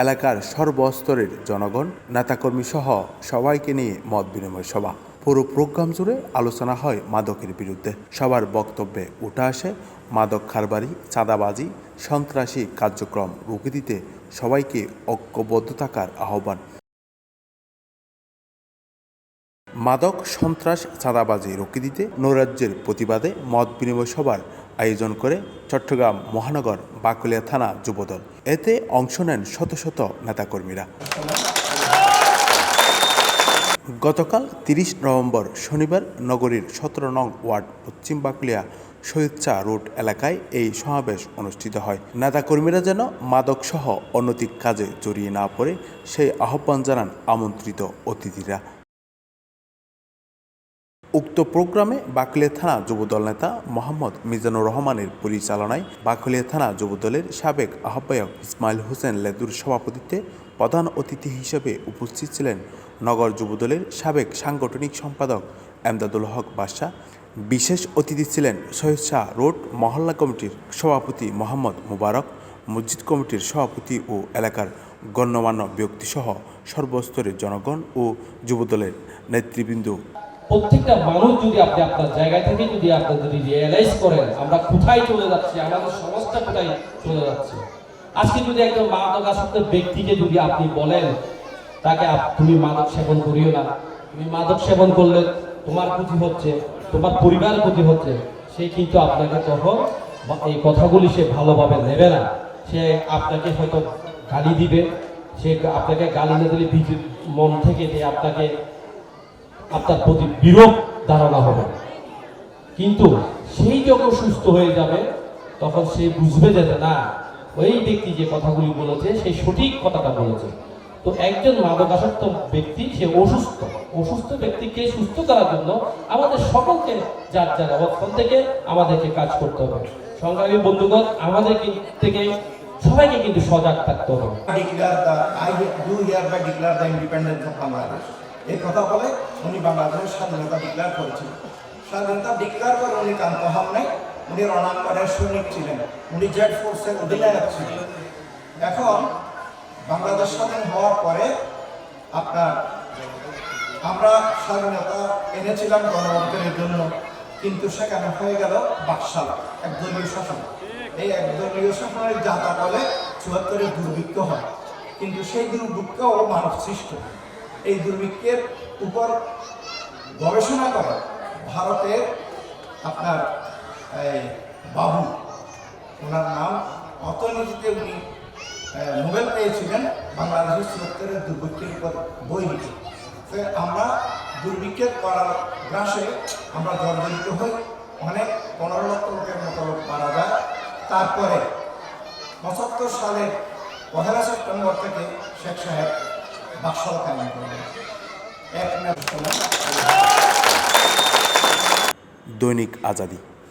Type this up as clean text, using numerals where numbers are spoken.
এলাকার সর্বস্তরের জনগণ, নেতাকর্মী সহ সবাইকে নিয়ে মত বিনিময় সভা। পুরো প্রোগ্রাম জুড়ে আলোচনা হয় মাদকের বিরুদ্ধে। সবার বক্তব্যে উঠে আসে মাদক কারবারি, চাঁদাবাজি, সন্ত্রাসী কার্যক্রম রুখে দিতে সবাইকে ঐক্যবদ্ধ থাকার আহ্বান। মাদক, সন্ত্রাস, চাঁদাবাজি রুখে দিতে নৈরাজ্যের প্রতিবাদে মত বিনিময় সভার আয়োজন করে চট্টগ্রাম মহানগর বাকলিয়া থানা যুবদল। এতে অংশ নেন শত শত নেতাকর্মীরা। গতকাল ৩০ নভেম্বর শনিবার নগরীর ১৭ নং ওয়ার্ড পশ্চিম বাকলিয়া শহীদ শাহ রোড এলাকায় এই সমাবেশ অনুষ্ঠিত হয়। নেতাকর্মীরা যেন মাদকসহ অনৈতিক কাজে জড়িয়ে না পড়ে সেই আহ্বান জানান আমন্ত্রিত অতিথিরা। উক্ত প্রোগ্রামে বাকলিয়া থানা যুবদল নেতা মোহাম্মদ মিজানুর রহমানের পরিচালনায় বাকলিয়া থানা যুবদলের সাবেক আহ্বায়ক ইসমাইল হোসেন লেদুর সভাপতিত্বে প্রধান অতিথি হিসেবে উপস্থিত ছিলেন নগর যুবদলের সাবেক সাংগঠনিক সম্পাদক এমদাদুল হক বাদশা। বিশেষ অতিথি ছিলেন শহীদ শাহ রোড মহল্লা কমিটির সভাপতি মোহাম্মদ মুবারক, মসজিদ কমিটির সভাপতি ও এলাকার গণ্যমান্য ব্যক্তিসহ সর্বস্তরের জনগণ ও যুবদলের নেতৃবৃন্দ। প্রত্যেকটা মানুষ যদি আপনি আপনার জায়গা থেকে যদি রিয়েলাইজ করেন আমরা কোথায় চলে যাচ্ছি, আমাদের সমাজটা কোথায় চলে যাচ্ছে। আজকে যদি একজন মাদকাসক্ত ব্যক্তিকে যদি আপনি বলেন তাকে তুমি মাদক সেবন করিও না, তুমি মাদক সেবন করলে তোমার ক্ষতি হচ্ছে, তোমার পরিবারের ক্ষতি হচ্ছে, সে কিন্তু আপনাকে তখন এই কথাগুলি সে ভালোভাবে নেবে না। সে আপনাকে হয়তো গালি দিবে, সে আপনাকে গালি না দিলে মন থেকে যে আপনাকে আপনার প্রতি বিরূপ ধারণা হবে। কিন্তু সেই যখন সুস্থ হয়ে যাবে তখন সে বুঝবে যে না, ওই ব্যক্তি যে কথাগুলি বলেছে সেই সঠিক কথাটা বলেছে। তো একজন মাদকাসক্ত ব্যক্তি সে অসুস্থ ব্যক্তিকে সুস্থ করার জন্য আমাদের সকলকে যার যার অবস্থান থেকে আমাদেরকে কাজ করতে হবে। সংগ্রামী বন্ধুগণ, আমাদের থেকে সবাইকে কিন্তু সজাগ থাকতে হবে। এই কথা বলে উনি বাংলাদেশের স্বাধীনতা ডিক্লেয়ার করেছিলেন। স্বাধীনতা ডিক্লেয়ার করে উনি কান্ত হন নাই, উনি রণাঙ্গনের সৈনিক ছিলেন, উনি জেড ফোর্সের অধিনায়ক ছিলেন। এখন বাংলাদেশ স্বাধীন হওয়ার পরে আমরা স্বাধীনতা এনেছিলাম গণতন্ত্রের জন্য, কিন্তু সেখানে হয়ে গেল বাকশাল, একদলীয় শাসন। এই একদলীয় শাসনের যাতা বলে ৭৪-এর দুর্ভিক্ষ হয়, কিন্তু সেই দুর্ভিক্ষও মানব সৃষ্ট। এই দুর্ভিক্ষের উপর গবেষণা করে ভারতের বাবু, ওনার নাম অর্থনীতিতে উনি নোবেল পেয়েছিলেন বাংলাদেশের ৭৪-এর দুর্ভিক্ষের উপর বই লিখে। আমরা দুর্ভিক্ষের করার গ্রাসে আমরা জর্জরিত হই, অনেক ১৫ লক্ষ লোকের মতো লোক মারা যায়। তারপরে ৭৫ সালের ১ সেপ্টেম্বর থেকে শেখ সাহেব বাকশাল কায়েম করলেন। দৈনিক আজাদী।